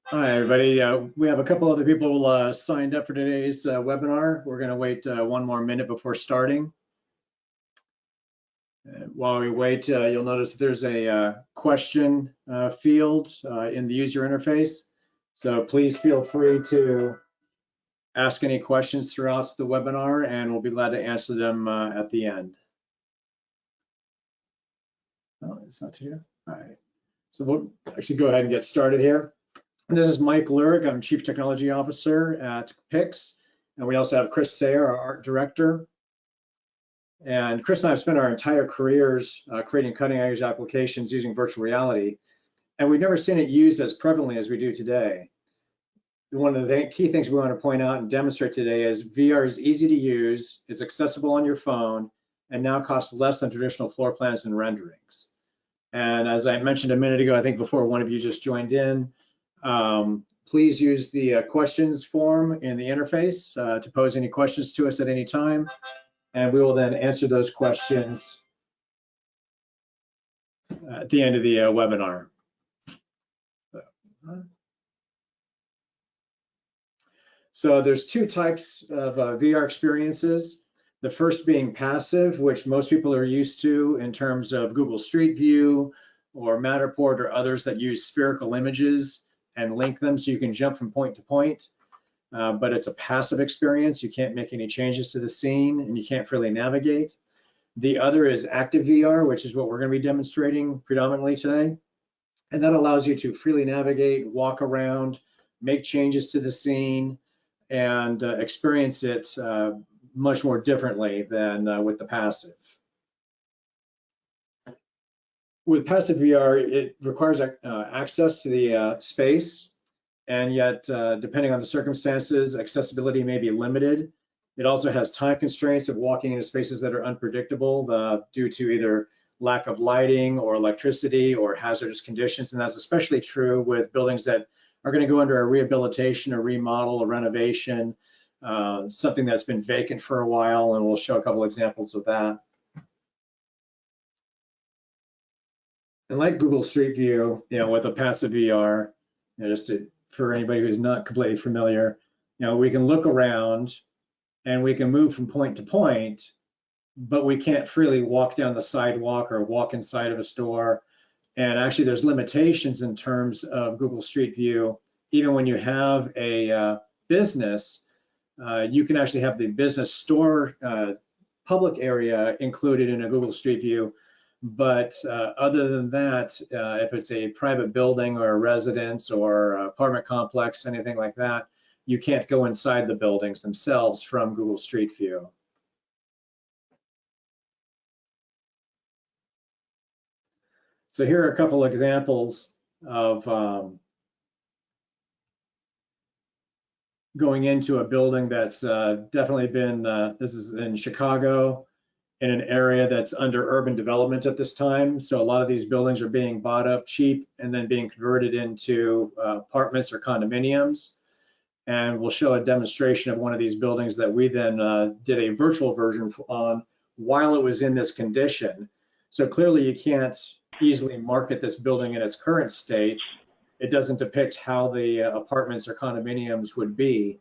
Hi, everybody. We have a couple other people signed up for today's webinar. We're going to wait one more minute before starting. While we wait, you'll notice there's a question field in the user interface. So please feel free to ask any questions throughout the webinar, and we'll be glad to answer them at the end. Oh, it's not here. All right. So we'll actually go ahead and get started here. This is Mike Lurick. I'm Chief Technology Officer at Pix. And we also have Chris Sayer, our Art Director. And Chris and I have spent our entire careers creating cutting edge applications using virtual reality. And we've never seen it used as prevalently as we do today. One of the key things we want to point out and demonstrate today is VR is easy to use, is accessible on your phone, and now costs less than traditional floor plans and renderings. And as I mentioned a minute ago, I think before one of you just joined in, please use the questions form in the interface to pose any questions to us at any time, and we will then answer those questions at the end of the webinar. So there's two types of VR experiences. The first being passive, which most people are used to in terms of Google Street View or Matterport or others that use spherical images and link them so you can jump from point to point. But it's a passive experience. You can't make any changes to the scene and you can't freely navigate. The other is active VR, which is what we're going to be demonstrating predominantly today. And that allows you to freely navigate, walk around, make changes to the scene, and experience it much more differently than with the passive. With passive VR, it requires access to the space, and yet, depending on the circumstances, accessibility may be limited. It also has time constraints of walking into spaces that are unpredictable due to either lack of lighting or electricity or hazardous conditions, and that's especially true with buildings that are going to go under a rehabilitation, a remodel, a renovation, something that's been vacant for a while, and we'll show a couple examples of that. And like Google Street View, with a passive VR, for anybody who's not completely familiar, we can look around and we can move from point to point, but we can't freely walk down the sidewalk or walk inside of a store. And actually, there's limitations in terms of Google Street View. Even when you have a business, you can actually have the business store public area included in a Google Street View. But other than that, if it's a private building or a residence or apartment complex, anything like that, you can't go inside the buildings themselves from Google Street View. So here are a couple examples of going into a building that's definitely been, this is in Chicago, in an area that's under urban development at this time. So a lot of these buildings are being bought up cheap and then being converted into apartments or condominiums. And we'll show a demonstration of one of these buildings that we then did a virtual version on while it was in this condition. So clearly you can't easily market this building in its current state. It doesn't depict how the apartments or condominiums would be.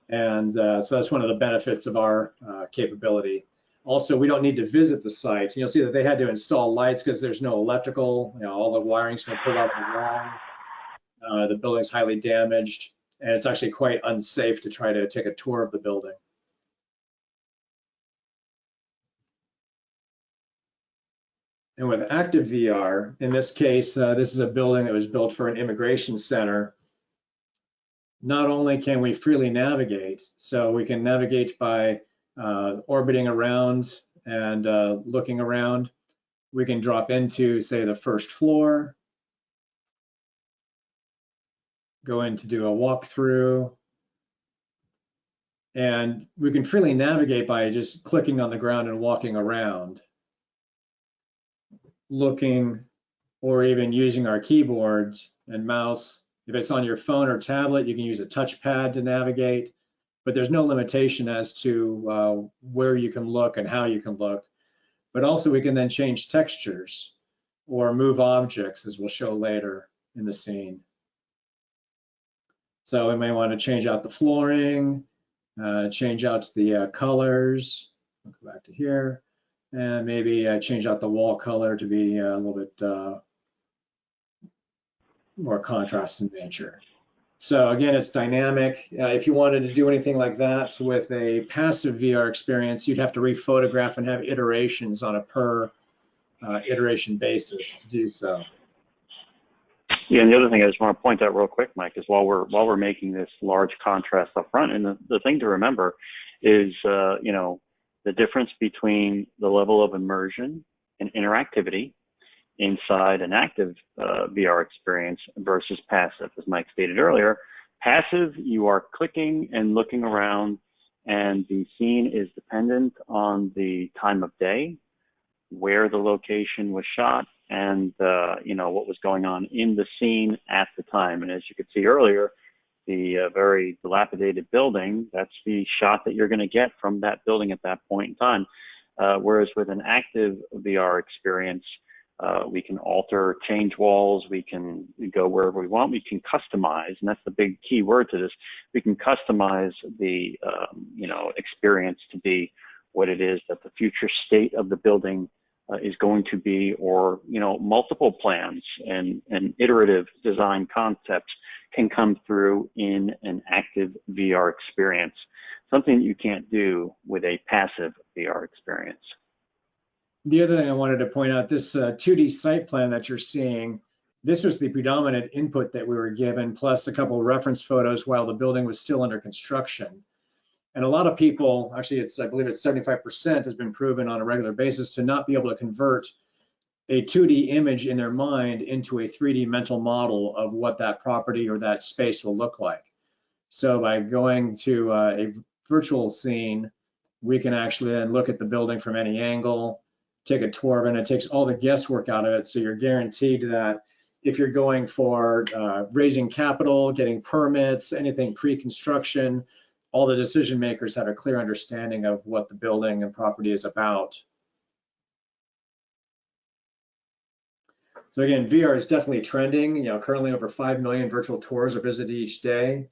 And so that's one of the benefits of our capability. Also, we don't need to visit the site. You'll see that they had to install lights because there's no electrical, all the wiring's been pulled out of the walls. The building's highly damaged, and it's actually quite unsafe to try to take a tour of the building. And with active VR, in this case, this is a building that was built for an immigration center. Not only can we freely navigate, so we can navigate by orbiting around and looking around. We can drop into, say, the first floor, go in to do a walkthrough, and we can freely navigate by just clicking on the ground and walking around, looking, or even using our keyboards and mouse. If it's on your phone or tablet, you can use a touchpad to navigate, but there's no limitation as to where you can look and how you can look. But also we can then change textures or move objects, as we'll show later in the scene. So we may want to change out the flooring, change out the colors. I'll go back to here, and maybe change out the wall color to be a little bit more contrast in nature. So again, it's dynamic. If you wanted to do anything like that with a passive VR experience, you'd have to rephotograph and have iterations on a per iteration basis to do so. Yeah, and the other thing I just want to point out real quick, Mike, is while we're making this large contrast up front, and the thing to remember is, you know, the difference between the level of immersion and interactivity inside an active VR experience versus passive. As Mike stated earlier, passive, you are clicking and looking around, and the scene is dependent on the time of day, where the location was shot, and you know, what was going on in the scene at the time. And as you could see earlier, the very dilapidated building, that's the shot that you're going to get from that building at that point in time. Whereas with an active VR experience, we can alter, change walls, we can go wherever we want, we can customize, and that's the big key word to this. We can customize the you know, experience to be what it is that the future state of the building is going to be, or, you know, multiple plans and iterative design concepts can come through in an active VR experience, something you can't do with a passive VR experience. The other thing I wanted to point out, this 2D site plan that you're seeing, this was the predominant input that we were given, plus a couple of reference photos while the building was still under construction. And a lot of people, actually, I believe it's 75% has been proven on a regular basis to not be able to convert a 2D image in their mind into a 3D mental model of what that property or that space will look like. So by going to a virtual scene, we can actually then look at the building from any angle, take a tour of it, and it takes all the guesswork out of it. So you're guaranteed that if you're going for raising capital, getting permits, anything pre-construction, all the decision makers have a clear understanding of what the building and property is about. So again, VR is definitely trending. You know, currently over 5 million virtual tours are visited each day,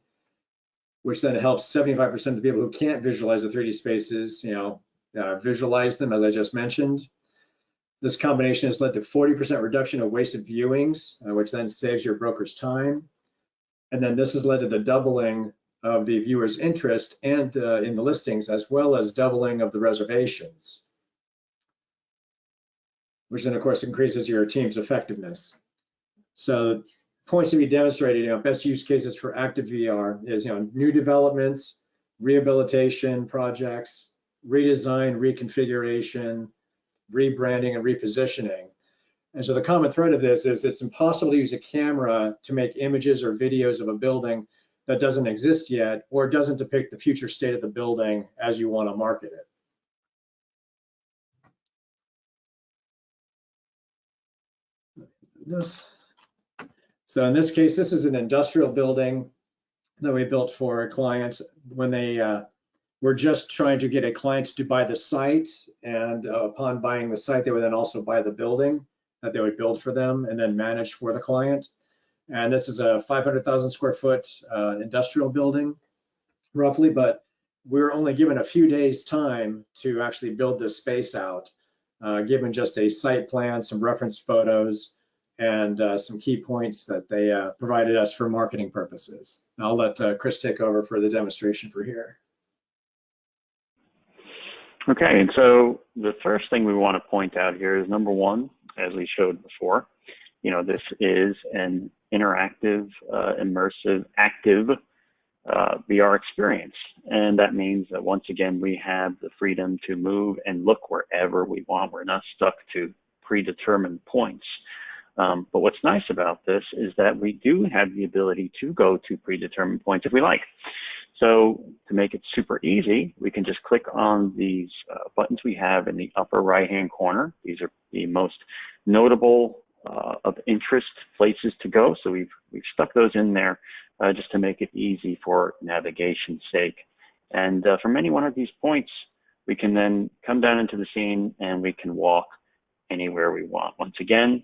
which then helps 75% of the people who can't visualize the 3D spaces, you know, visualize them, as I just mentioned. This combination has led to 40% reduction of wasted viewings, which then saves your broker's time. And then this has led to the doubling of the viewer's interest and in the listings, as well as doubling of the reservations, which then of course increases your team's effectiveness. So points to be demonstrated, you know, best use cases for active VR is, you know, new developments, rehabilitation projects, redesign, reconfiguration, rebranding, and repositioning. And so the common thread of this is it's impossible to use a camera to make images or videos of a building that doesn't exist yet, or doesn't depict the future state of the building as you want to market it. So in this case, this is an industrial building that we built for clients when they were just trying to get a client to buy the site, and upon buying the site, they would then also buy the building that they would build for them and then manage for the client. And this is a 500,000 square foot industrial building, roughly, but we were only given a few days time to actually build this space out, given just a site plan, some reference photos, and some key points that they provided us for marketing purposes. I'll let Chris take over for the demonstration for here. Okay, and so the first thing we want to point out here is, number one, as we showed before, you know, this is an interactive, immersive, active VR experience. And that means that once again, we have the freedom to move and look wherever we want. We're not stuck to predetermined points. But what's nice about this is that we do have the ability to go to predetermined points if we like. So to make it super easy, we can just click on these buttons we have in the upper right-hand corner. These are the most notable of interest places to go. So we've stuck those in there just to make it easy for navigation's sake. And from any one of these points, we can then come down into the scene and we can walk anywhere we want. Once again,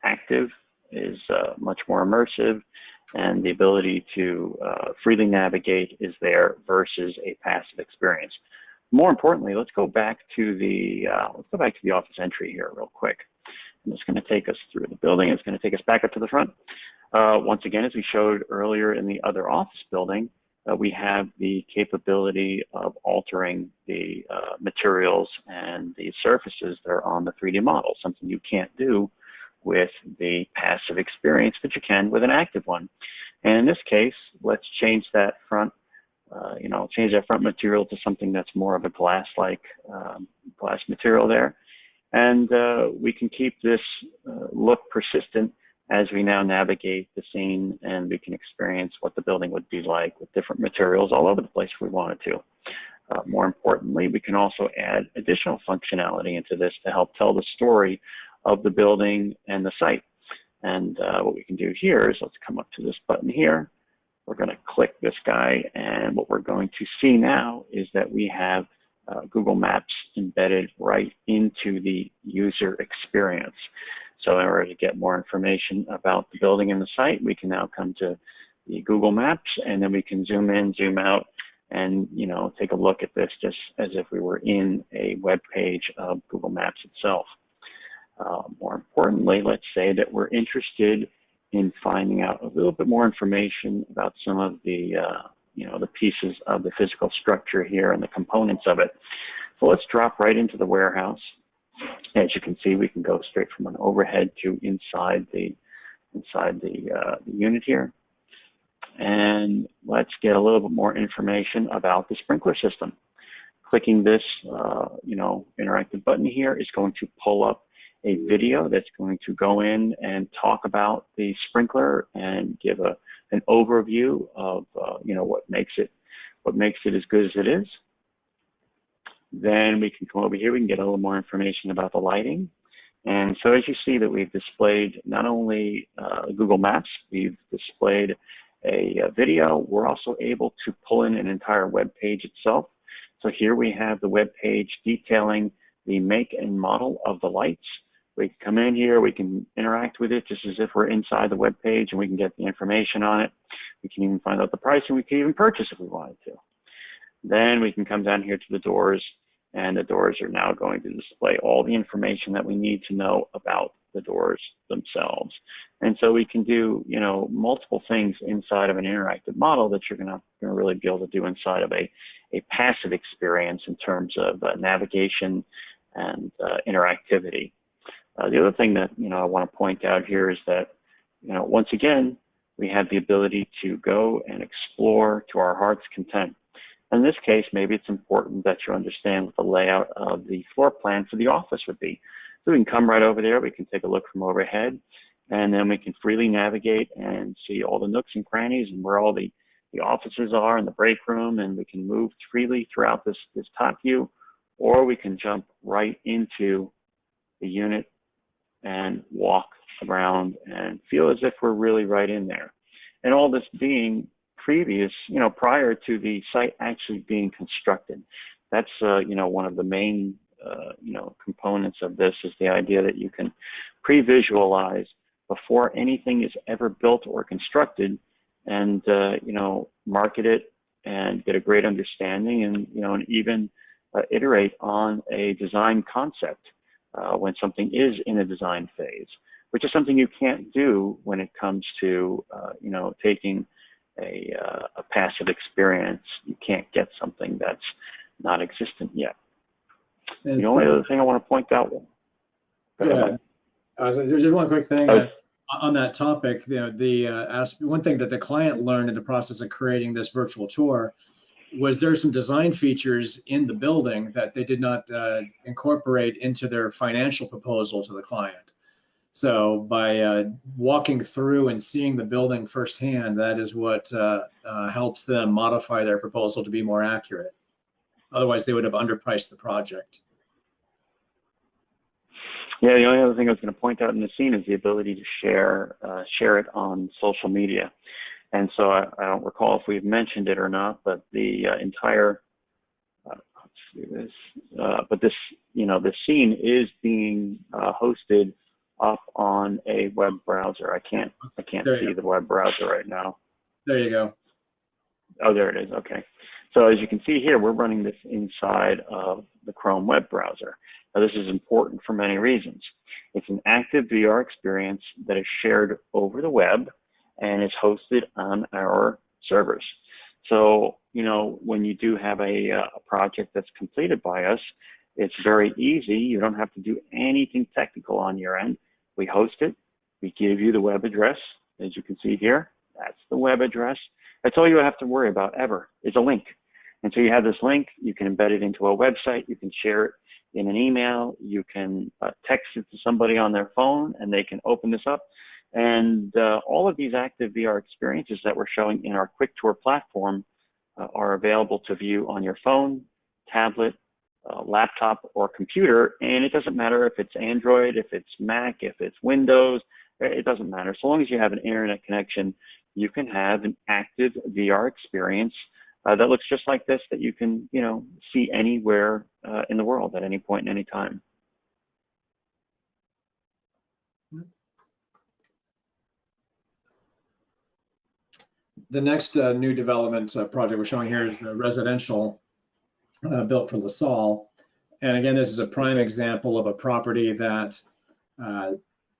active is much more immersive, and the ability to freely navigate is there versus a passive experience. More importantly, let's go back to the office entry here real quick. And it's going to take us through the building. It's going to take us back up to the front. Once again, as we showed earlier in the other office building, we have the capability of altering the materials and the surfaces that are on the 3D model, something you can't do with the passive experience, but you can with an active one. And in this case, let's change that front, change that front material to something that's more of a glass-like glass material there. And we can keep this look persistent as we now navigate the scene, and we can experience what the building would be like with different materials all over the place if we wanted to. More importantly, we can also add additional functionality into this to help tell the story of the building and the site. And what we can do here is, let's come up to this button here. We're going to click this guy, and what we're going to see now is that we have Google Maps embedded right into the user experience. So in order to get more information about the building and the site, we can now come to the Google Maps, and then we can zoom in, zoom out, and take a look at this just as if we were in a web page of Google Maps itself. More importantly, let's say that we're interested in finding out a little bit more information about some of the the pieces of the physical structure here and the components of it. So let's drop right into the warehouse. As you can see, we can go straight from an overhead to inside the unit here. And let's get a little bit more information about the sprinkler system. Clicking this interactive button here is going to pull up a video that's going to go in and talk about the sprinkler and give an overview of what makes it as good as it is. Then we can come over here, we can get a little more information about the lighting. And so as you see that we've displayed not only Google Maps, we've displayed a video, we're also able to pull in an entire web page itself. So here we have the web page detailing the make and model of the lights. We can come in here, we can interact with it just as if we're inside the web page, and we can get the information on it. We can even find out the price, and we can even purchase if we wanted to. Then we can come down here to the doors, and the doors are now going to display all the information that we need to know about the doors themselves. And so we can do, multiple things inside of an interactive model that you're going to really be able to do inside of a passive experience in terms of navigation and interactivity. The other thing that, I want to point out here is that, once again, we have the ability to go and explore to our heart's content. In this case, maybe it's important that you understand what the layout of the floor plan for the office would be. So we can come right over there, we can take a look from overhead, and then we can freely navigate and see all the nooks and crannies and where all the offices are and the break room, and we can move freely throughout this top view, or we can jump right into the unit and walk around and feel as if we're really right in there. And all this being prior to the site actually being constructed. That's, one of the main, components of this is the idea that you can pre-visualize before anything is ever built or constructed, and, market it and get a great understanding, and, and even iterate on a design concept when something is in a design phase, which is something you can't do when it comes to, taking a passive experience. You can't get something that's not existent yet. And the only other thing I want to point out. There's just one quick thing on that topic. One thing that the client learned in the process of creating this virtual tour was there's some design features in the building that they did not incorporate into their financial proposal to the client. So by walking through and seeing the building firsthand, that is what helps them modify their proposal to be more accurate. Otherwise, they would have underpriced the project. Yeah, the only other thing I was going to point out in the scene is the ability to share it on social media. And so I don't recall if we've mentioned it or not, but the entire this scene is being hosted up on a web browser. I can't see the web browser right now. There you go. Oh, there it is. Okay. So as you can see here, we're running this inside of the Chrome web browser. Now, this is important for many reasons. It's an active VR experience that is shared over the web and is hosted on our servers. So, you know, when you do have a project that's completed by us, it's very easy. You don't have to do anything technical on your end. We host it. We give you the web address. As you can see here, that's the web address. That's all you have to worry about ever is a link. And so you have this link, you can embed it into a website, you can share it in an email, you can text it to somebody on their phone and they can open this up. And all of these active VR experiences that we're showing in our quick tour platform are available to view on your phone, tablet, laptop, or computer. And it doesn't matter if it's Android, if it's Mac, if it's Windows, it doesn't matter. So long as you have an internet connection, you can have an active VR experience that looks just like this, that you can, you know, see anywhere in the world at any point in any time. The next new development project we're showing here is the residential built for LaSalle. And again, this is a prime example of a property that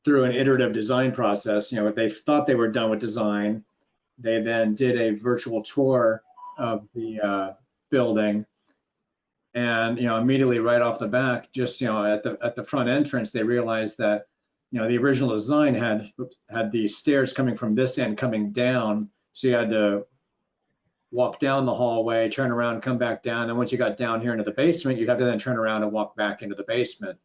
through an iterative design process, you know, they thought they were done with design. They then did a virtual tour of the building, and you know, immediately right off the back, just you know, at the front entrance, they realized that you know the original design had the stairs coming from this end coming down, so you had to walk down the hallway, turn around, come back down, and once you got down here into the basement, you have to then turn around and walk back into the basement.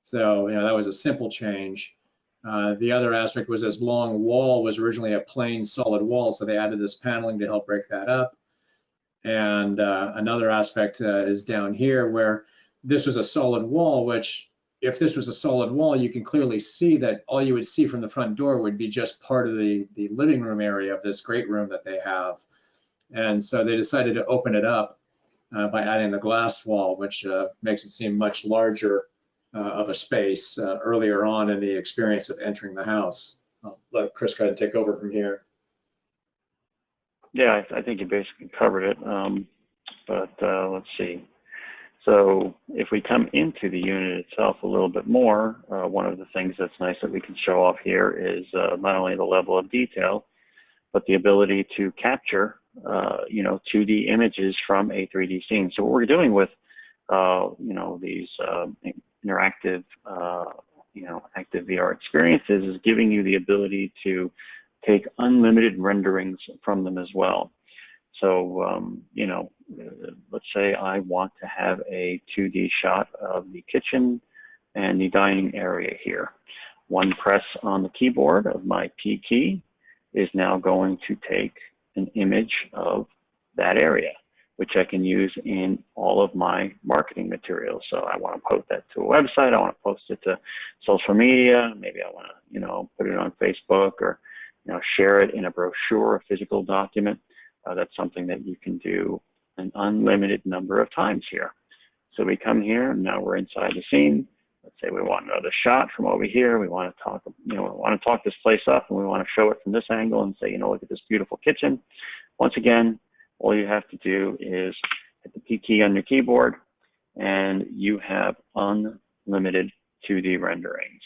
So you know, that was a simple change. The other aspect was this long wall was originally a plain solid wall, so they added this paneling to help break that up. And another aspect is down here where this was a solid wall, which if this was a solid wall, you can clearly see that all you would see from the front door would be just part of the living room area of this great room that they have. And so they decided to open it up by adding the glass wall, which makes it seem much larger of a space earlier on in the experience of entering the house. I'll let Chris go ahead and take over from here. Yeah, I think you basically covered it, but let's see. So if we come into the unit itself a little bit more, one of the things that's nice that we can show off here is not only the level of detail, but the ability to capture, you know, 2D images from a 3D scene. So what we're doing with, you know, these interactive, you know, active VR experiences is giving you the ability to take unlimited renderings from them as well. So, you know, let's say I want to have a 2D shot of the kitchen and the dining area here. One press on the keyboard of my P key is now going to take an image of that area, which I can use in all of my marketing materials. So I want to post that to a website. I want to post it to social media. Maybe I want to, you know, put it on Facebook or, you know, share it in a brochure, a physical document. That's something that you can do an unlimited number of times here. So we come here, and now we're inside the scene. Let's say we want another shot from over here. We want to talk, you know, we want to talk this place up, and we want to show it from this angle and say, you know, look at this beautiful kitchen. Once again, all you have to do is hit the P key on your keyboard, and you have unlimited 2D renderings.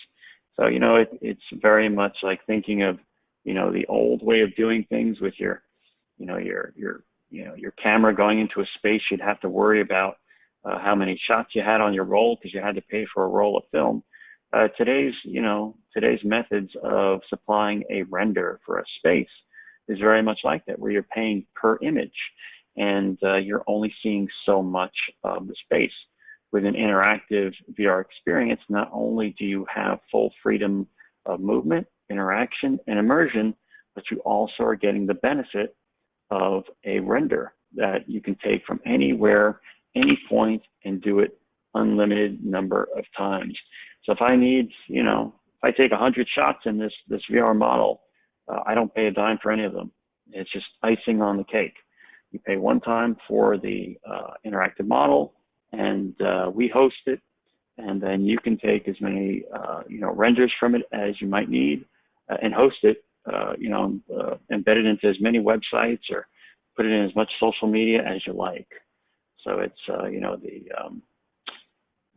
So, you know, it's very much like thinking of, you know, the old way of doing things with your, you know, your camera going into a space. You'd have to worry about how many shots you had on your roll because you had to pay for a roll of film. Today's methods of supplying a render for a space is very much like that, where you're paying per image, and you're only seeing so much of the space. With an interactive VR experience, not only do you have full freedom of movement, interaction, and immersion, but you also are getting the benefit of a render that you can take from anywhere, any point, and do it unlimited number of times. So if I need, you know, if I take 100 shots in this VR model, I don't pay a dime for any of them. It's just icing on the cake. You pay one time for the interactive model, and we host it, and then you can take as many renders from it as you might need and host it, embed it into as many websites or put it in as much social media as you like. So it's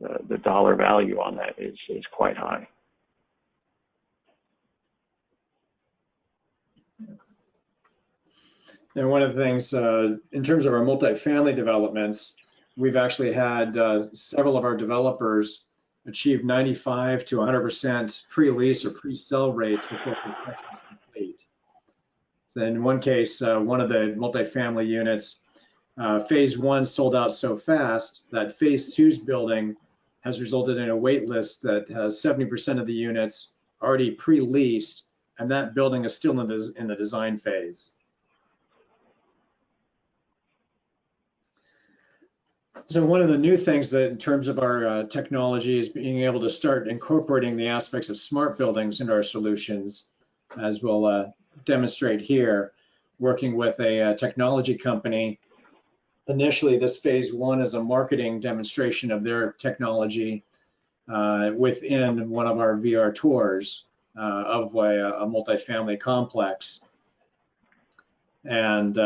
the dollar value on that is quite high. And one of the things in terms of our multifamily developments, we've actually had several of our developers achieve 95 to 100% pre-lease or pre-sell rates before construction is complete. So in one case, one of the multifamily units, phase 1 sold out so fast that phase 2's building has resulted in a wait list that has 70% of the units already pre-leased, and that building is still in the design phase. So one of the new things that in terms of our technology is being able to start incorporating the aspects of smart buildings into our solutions, as we'll demonstrate here, working with a technology company. Initially, this phase 1 is a marketing demonstration of their technology within one of our VR tours of a multifamily complex. And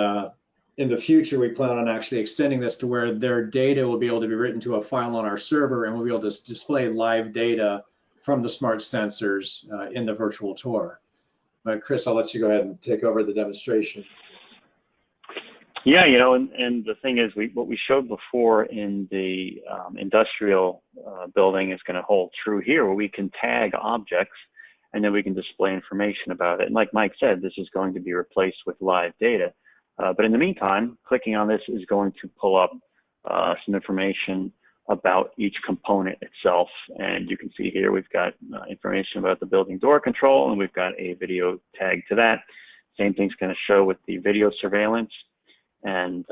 in the future, we plan on actually extending this to where their data will be able to be written to a file on our server, and we'll be able to display live data from the smart sensors in the virtual tour. But Chris, I'll let you go ahead and take over the demonstration. Yeah, and the thing is, what we showed before in the industrial building is going to hold true here, where we can tag objects and then we can display information about it. And like Mike said, this is going to be replaced with live data. But in the meantime, clicking on this is going to pull up some information about each component itself. And you can see here we've got information about the building door control, and we've got a video tag to that. Same thing's going to show with the video surveillance. And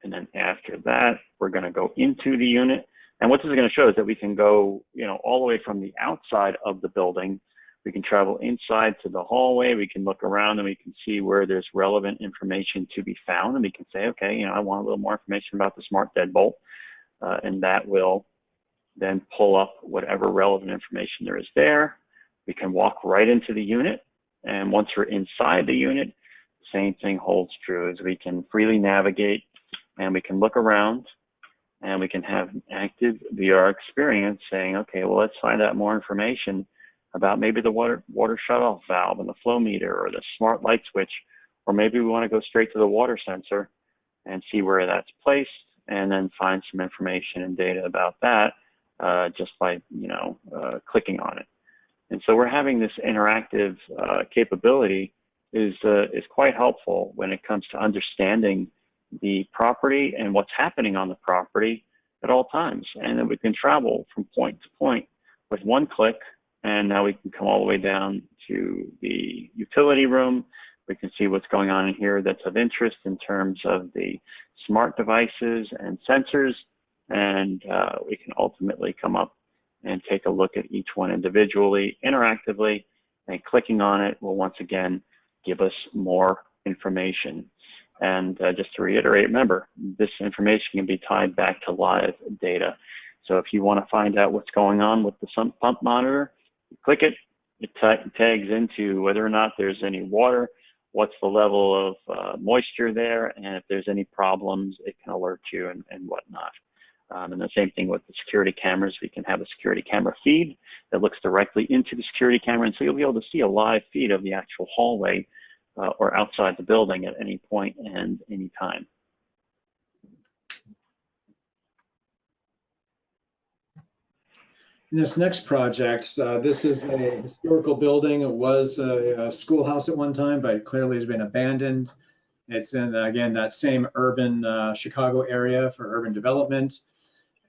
then after that, we're going to go into the unit. And what this is going to show is that we can go, all the way from the outside of the building. We can travel inside to the hallway. We can look around and we can see where there's relevant information to be found. And we can say, okay, I want a little more information about the smart deadbolt. And that will then pull up whatever relevant information there is there. We can walk right into the unit. And once we're inside the unit, the same thing holds true, as we can freely navigate and we can look around and we can have an active VR experience saying, okay, well, let's find out more information about maybe the water shutoff valve and the flow meter or the smart light switch, or maybe we want to go straight to the water sensor and see where that's placed, and then find some information and data about that just by clicking on it. And so we're having this interactive capability is quite helpful when it comes to understanding the property and what's happening on the property at all times, and then we can travel from point to point with one click. And now we can come all the way down to the utility room. We can see what's going on in here that's of interest in terms of the smart devices and sensors. And we can ultimately come up and take a look at each one individually, interactively, and clicking on it will once again give us more information. And just to reiterate, remember, this information can be tied back to live data. So if you want to find out what's going on with the sump pump monitor, you click it, it tags into whether or not there's any water, what's the level of moisture there, and if there's any problems, it can alert you and whatnot. And the same thing with the security cameras. We can have a security camera feed that looks directly into the security camera, and so you'll be able to see a live feed of the actual hallway or outside the building at any point and any time. In this next project, this is a historical building. It was a schoolhouse at one time, but clearly has been abandoned. It's in, again, that same urban Chicago area for urban development.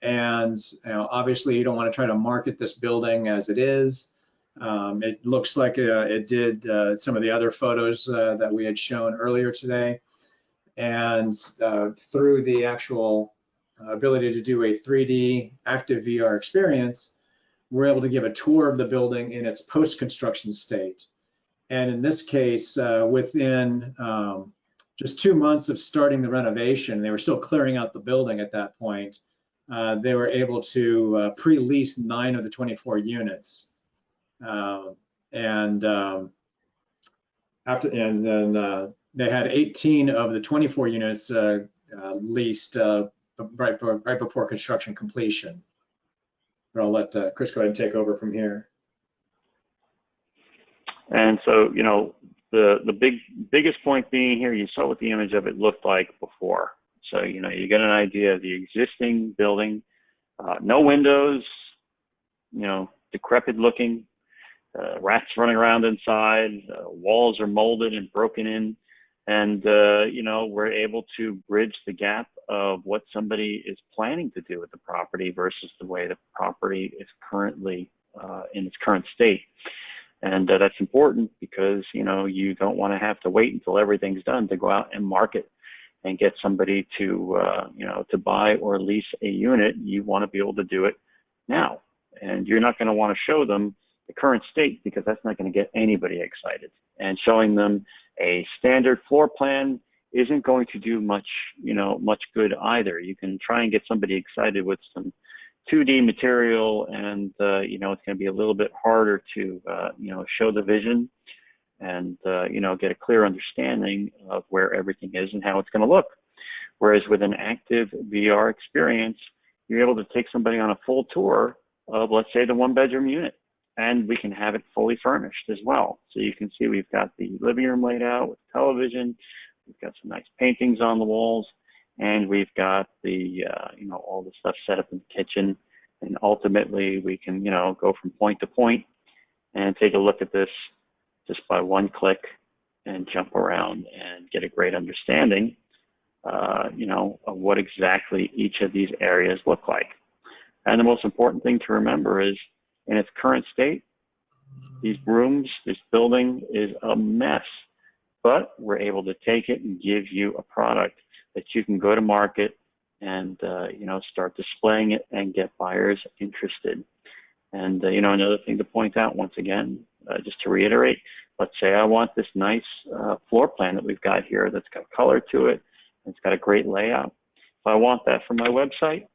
And obviously you don't want to try to market this building as it is. It looks like it did some of the other photos that we had shown earlier today. And through the actual ability to do a 3D active VR experience, we're able to give a tour of the building in its post-construction state. And in this case, within just 2 months of starting the renovation, they were still clearing out the building at that point. they were able to pre-lease 9 of the 24 units. And then they had 18 of the 24 units leased right before construction completion. But I'll let Chris go ahead and take over from here. And so, you know, the biggest point being here, you saw what the image of it looked like before. So, you know, you get an idea of the existing building, no windows, you know, decrepit looking, rats running around inside, walls are molded and broken in. And, you know, we're able to bridge the gap of what somebody is planning to do with the property versus the way the property is currently in its current state. And that's important because, you know, you don't want to have to wait until everything's done to go out and market and get somebody to, you know, to buy or lease a unit. You want to be able to do it now. And you're not going to want to show them the current state because that's not going to get anybody excited. And showing them a standard floor plan isn't going to do much, you know, much good either. You can try and get somebody excited with some 2D material, and you know, it's going to be a little bit harder to you know, show the vision and you know, get a clear understanding of where everything is and how it's going to look. Whereas with an active VR experience, you're able to take somebody on a full tour of, let's say, the 1-bedroom unit, and we can have it fully furnished as well. So you can see we've got the living room laid out with television, we've got some nice paintings on the walls, and we've got the, you know, all the stuff set up in the kitchen. And ultimately, we can, you know, go from point to point and take a look at this just by one click and jump around and get a great understanding, you know, of what exactly each of these areas look like. And the most important thing to remember is, in its current state, these rooms, this building is a mess, but we're able to take it and give you a product that you can go to market and, you know, start displaying it and get buyers interested. And, you know, another thing to point out once again, just to reiterate, let's say I want this nice floor plan that we've got here that's got color to it, and it's got a great layout. If I want that for my website,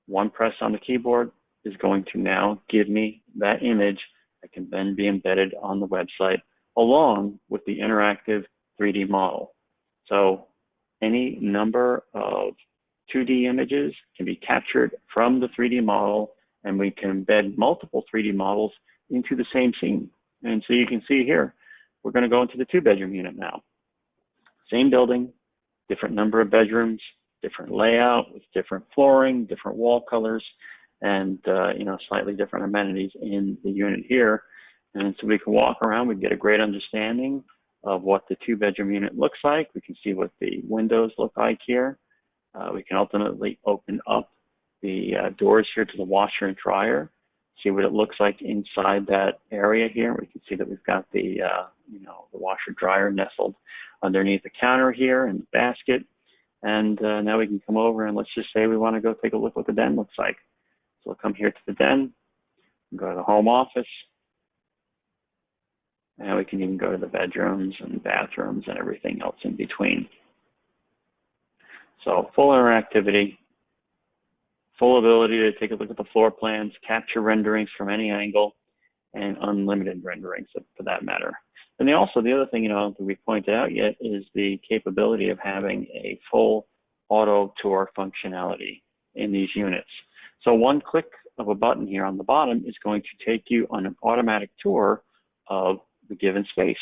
one press on the keyboard is going to now give me that image that can then be embedded on the website along with the interactive 3D model. So any number of 2D images can be captured from the 3D model, and we can embed multiple 3D models into the same scene. And so you can see here, we're going to go into the 2-bedroom unit now. Same building, different number of bedrooms, different layout with different flooring, different wall colors, and you know, slightly different amenities in the unit here. And so we can walk around, we get a great understanding of what the 2-bedroom unit looks like. We can see what the windows look like here. We can ultimately open up the doors here to the washer and dryer, see what it looks like inside that area here. We can see that we've got the, you know, the washer dryer nestled underneath the counter here in the basket. And now we can come over and let's just say we want to go take a look what the den looks like. So we'll come here to the den, go to the home office, and we can even go to the bedrooms and bathrooms and everything else in between. So full interactivity, full ability to take a look at the floor plans, capture renderings from any angle, and unlimited renderings for that matter. And the other thing, you know, that we pointed out yet is the capability of having a full auto tour functionality in these units. So one click of a button here on the bottom is going to take you on an automatic tour of the given space.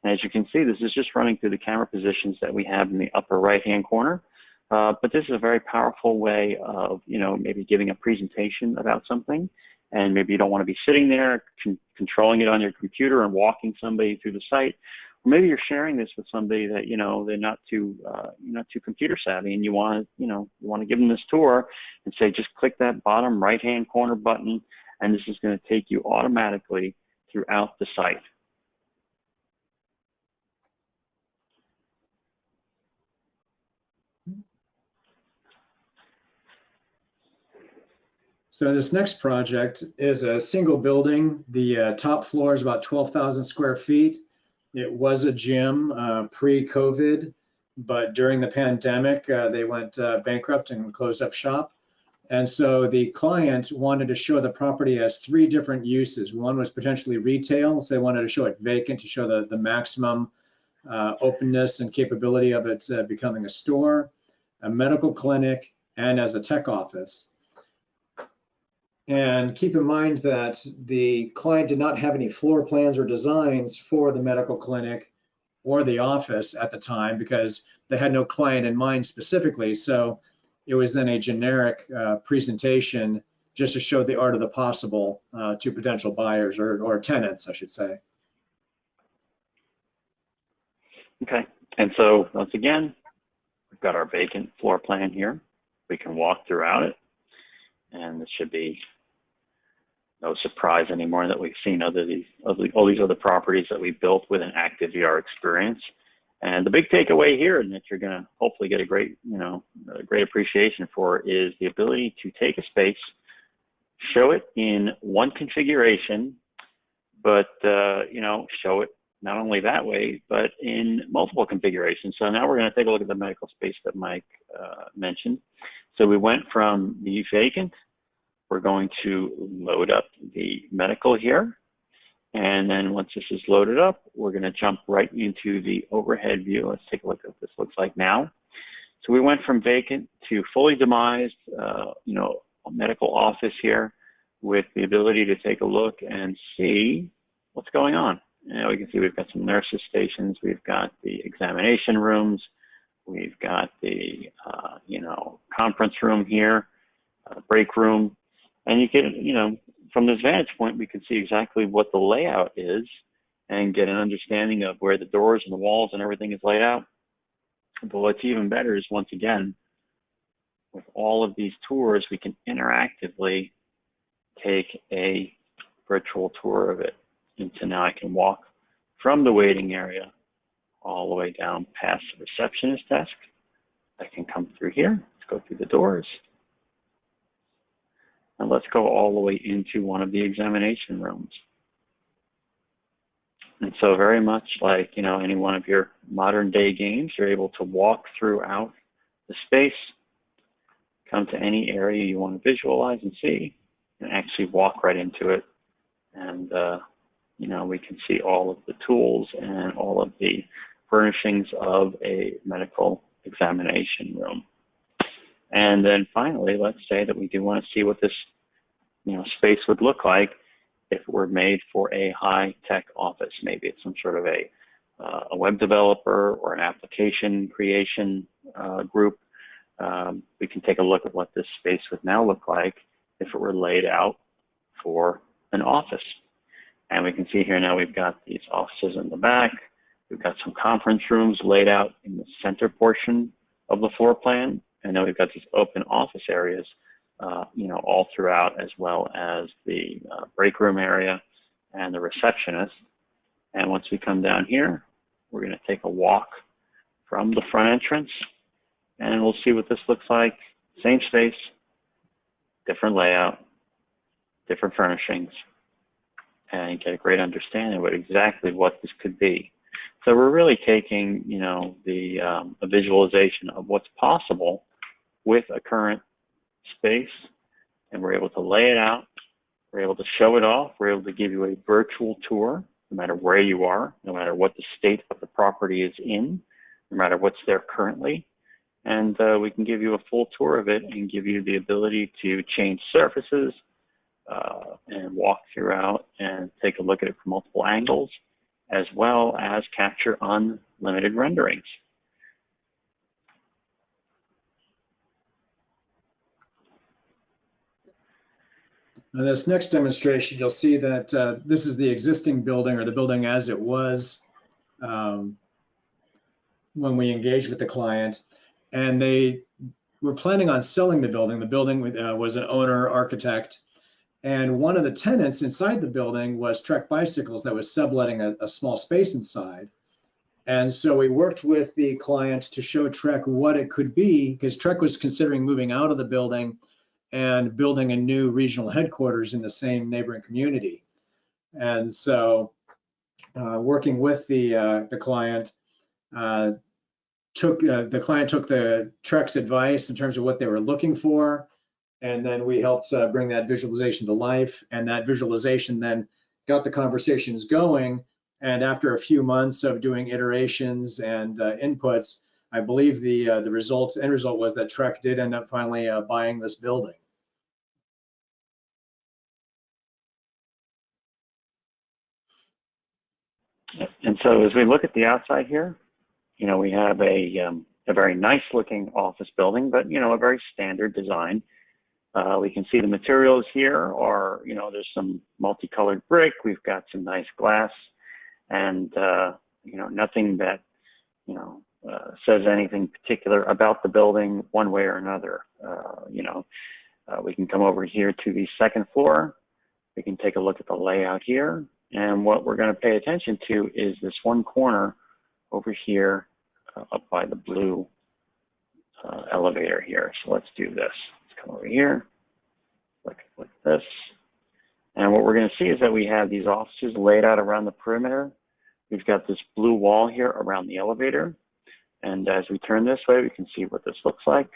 And as you can see, this is just running through the camera positions that we have in the upper right-hand corner. But this is a very powerful way of, you know, maybe giving a presentation about something, and maybe you don't want to be sitting there controlling it on your computer and walking somebody through the site. Or maybe you're sharing this with somebody that, you know, they're not too computer savvy, and you want to, you know, you want to give them this tour and say, just click that bottom right-hand corner button, and this is going to take you automatically throughout the site. So this next project is a single building. The top floor is about 12,000 square feet. It was a gym pre-COVID, but during the pandemic, they went bankrupt and closed up shop. And so the client wanted to show the property as 3 different uses. One was potentially retail, so they wanted to show it vacant to show the maximum openness and capability of it becoming a store, a medical clinic, and as a tech office. And keep in mind that the client did not have any floor plans or designs for the medical clinic or the office at the time because they had no client in mind specifically. So it was then a generic presentation just to show the art of the possible to potential buyers or tenants, I should say. Okay, and so once again, we've got our vacant floor plan here. We can walk throughout it, and it should be no surprise anymore that we've seen all these other properties that we built with an active VR experience. And the big takeaway here, and that you're going to hopefully get a great, a great appreciation for, is the ability to take a space, show it in one configuration, but show it not only that way, but in multiple configurations. So now we're going to take a look at the medical space that Mike mentioned. So we went from the vacant. We're going to load up the medical here. And then once this is loaded up, we're going to jump right into the overhead view. Let's take a look at what this looks like now. So we went from vacant to fully demised, a medical office here with the ability to take a look and see what's going on. We can see we've got some nurses stations. We've got the examination rooms. We've got the, conference room here, break room. And you can, from this vantage point, we can see exactly what the layout is and get an understanding of where the doors and the walls and everything is laid out. But what's even better is, once again, with all of these tours, we can interactively take a virtual tour of it. And so now I can walk from the waiting area all the way down past the receptionist desk. I can come through here. Let's go through the doors. And let's go all the way into one of the examination rooms. And so very much like, any one of your modern day games, you're able to walk throughout the space, come to any area you want to visualize and see, and actually walk right into it. And, we can see all of the tools and all of the furnishings of a medical examination room. And then finally, let's say that we do want to see what this, space would look like if it were made for a high-tech office. Maybe it's some sort of a web developer or an application creation group. We can take a look at what this space would now look like if it were laid out for an office. And we can see here now we've got these offices in the back. We've got some conference rooms laid out in the center portion of the floor plan. And then we've got these open office areas, all throughout, as well as the break room area and the receptionist. And once we come down here, we're going to take a walk from the front entrance, and we'll see what this looks like. Same space, different layout, different furnishings, and get a great understanding of exactly what this could be. So we're really taking, a visualization of what's possible with a current space, and we're able to lay it out. We're able to show it off. We're able to give you a virtual tour, no matter where you are, no matter what the state of the property is in, no matter what's there currently. And we can give you a full tour of it and give you the ability to change surfaces and walk throughout and take a look at it from multiple angles, as well as capture unlimited renderings. In this next demonstration, you'll see that this is the existing building, or the building as it was when we engaged with the client. And they were planning on selling the building. The building was an owner architect. And one of the tenants inside the building was Trek Bicycles that was subletting a small space inside. And so we worked with the client to show Trek what it could be, because Trek was considering moving out of the building and building a new regional headquarters in the same neighboring community. And so working with the client, took the Trek's advice in terms of what they were looking for, And then we helped bring that visualization to life, and that visualization then got the conversations going. And after a few months of doing iterations and inputs, I believe the end result was that Trek did end up finally buying this building. And so as we look at the outside here, you know, we have a very nice looking office building, but, you know, a very standard design. We can see the materials here are, you know, there's some multicolored brick. We've got some nice glass, and, you know, nothing that, you know, says anything particular about the building one way or another. You know, we can come over here to the second floor. We can take a look at the layout here. And what we're going to pay attention to is this one corner over here up by the blue elevator here. So let's do this. Let's come over here, look at this. And what we're going to see is that we have these offices laid out around the perimeter. We've got this blue wall here around the elevator. And as we turn this way, we can see what this looks like.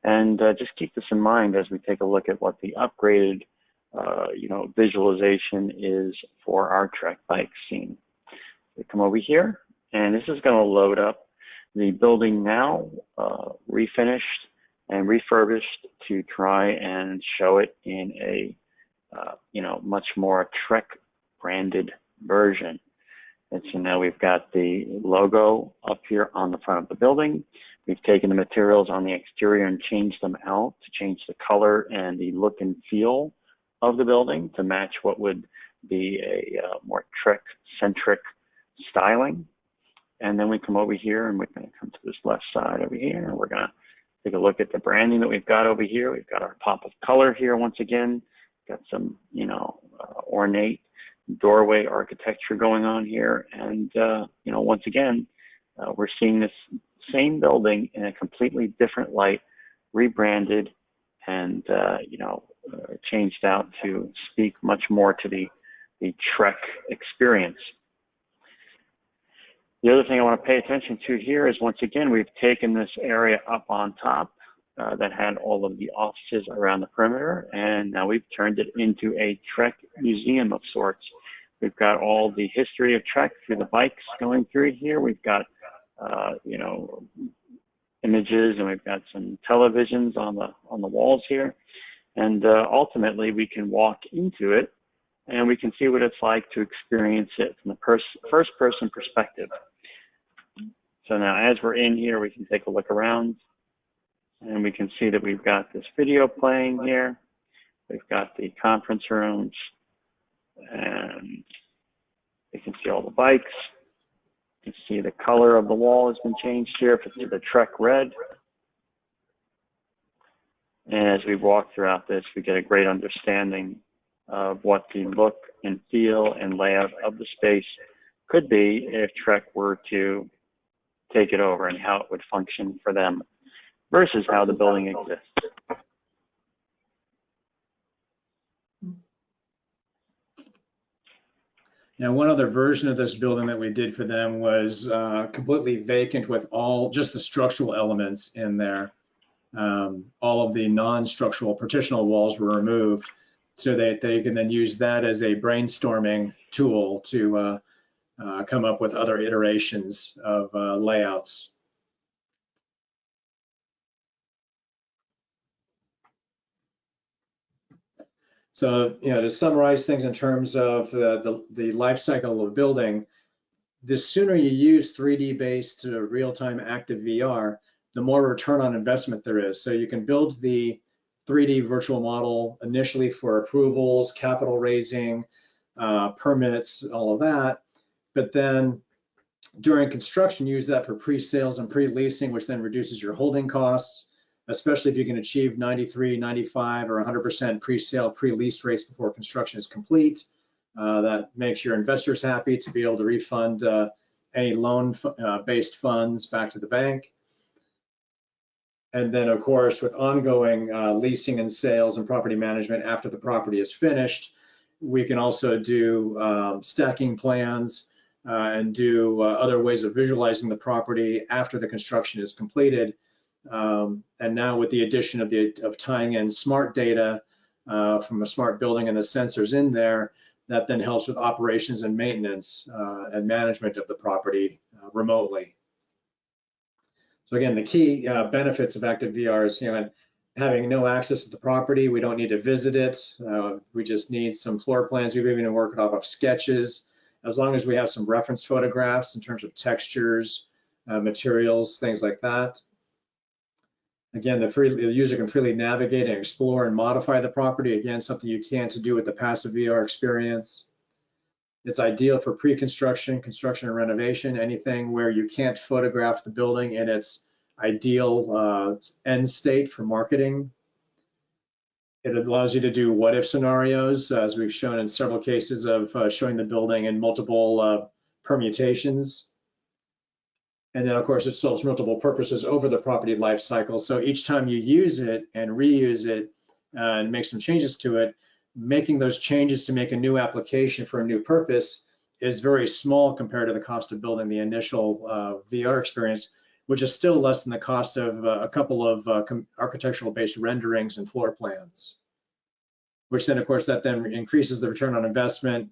And just keep this in mind as we take a look at what the upgraded you know, visualization is for our Trek bike scene. We come over here, and this is going to load up the building now, refinished and refurbished to try and show it in a you know, much more Trek branded version. And so now we've got the logo up here on the front of the building. We've taken the materials on the exterior and changed them out to change the color and the look and feel of the building to match what would be a more Trek-centric styling. And then we come over here, and we're going to come to this left side over here, and we're going to take a look at the branding that we've got over here. We've got our pop of color here once again. Got some, you know, ornate doorway architecture going on here. And, you know, once again, we're seeing this same building in a completely different light, rebranded and, you know, changed out to speak much more to the Trek experience. The other thing I want to pay attention to here is, once again, we've taken this area up on top that had all of the offices around the perimeter, and now we've turned it into a Trek museum of sorts. We've got all the history of Trek through the bikes going through here. We've got, you know, images, and we've got some televisions on the walls here. And ultimately, we can walk into it, and we can see what it's like to experience it from the first-person perspective. So now, as we're in here, we can take a look around, and we can see that we've got this video playing here. We've got the conference rooms, and you can see all the bikes. You can see the color of the wall has been changed here to the Trek red. And as we walk throughout this, we get a great understanding of what the look and feel and layout of the space could be if Trek were to take it over, and how it would function for them versus how the building exists. Now, one other version of this building that we did for them was completely vacant with just the structural elements in there. All of the non-structural partitional walls were removed, so that they can then use that as a brainstorming tool to come up with other iterations of layouts. So, you know, to summarize things in terms of the life cycle of a building, the sooner you use 3D-based real-time active VR, the more return on investment there is. So you can build the 3D virtual model initially for approvals, capital raising, permits, all of that. But then during construction, use that for pre-sales and pre-leasing, which then reduces your holding costs, especially if you can achieve 93, 95, or 100% pre-sale, pre-lease rates before construction is complete. That makes your investors happy to be able to refund any loan-based funds back to the bank. And then, of course, with ongoing leasing and sales and property management after the property is finished, we can also do stacking plans and do other ways of visualizing the property after the construction is completed. And now with the addition of tying in smart data from a smart building and the sensors in there, that then helps with operations and maintenance and management of the property remotely. So again, the key benefits of active VR is, having no access to the property. We don't need to visit it. We just need some floor plans. We've even worked off of sketches. As long as we have some reference photographs in terms of textures, materials, things like that. Again, the user can freely navigate and explore and modify the property. Again, something you can't do with the passive VR experience. It's ideal for pre-construction, construction, and renovation, anything where you can't photograph the building in its ideal end state for marketing. It allows you to do what-if scenarios, as we've shown in several cases of showing the building in multiple permutations. And then, of course, it serves multiple purposes over the property life cycle. So each time you use it and reuse it and make some changes to it, making those changes to make a new application for a new purpose is very small compared to the cost of building the initial VR experience, which is still less than the cost of a couple of architectural-based renderings and floor plans, which then, of course, that then increases the return on investment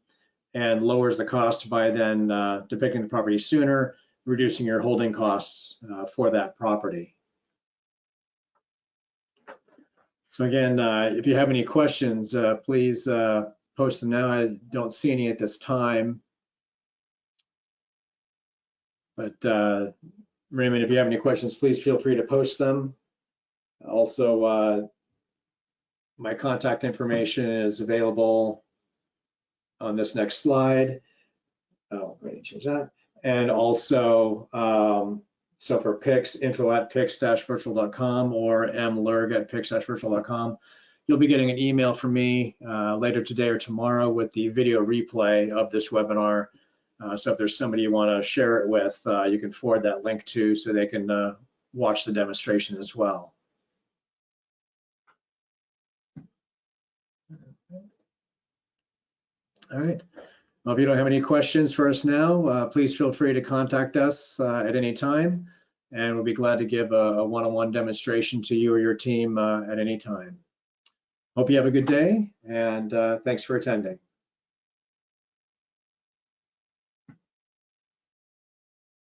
and lowers the cost by then depicting the property sooner, reducing your holding costs for that property. So again, if you have any questions, please post them now. I don't see any at this time. But Raymond, if you have any questions, please feel free to post them. Also, my contact information is available on this next slide. Oh, let me change that. And also, so for Pix, info@pix-virtual.com or mlerg@pix-virtual.com. You'll be getting an email from me later today or tomorrow with the video replay of this webinar. So if there's somebody you want to share it with, you can forward that link to so they can watch the demonstration as well. All right. Well, if you don't have any questions for us now, please feel free to contact us at any time, and we'll be glad to give a one-on-one demonstration to you or your team at any time. Hope you have a good day, and thanks for attending.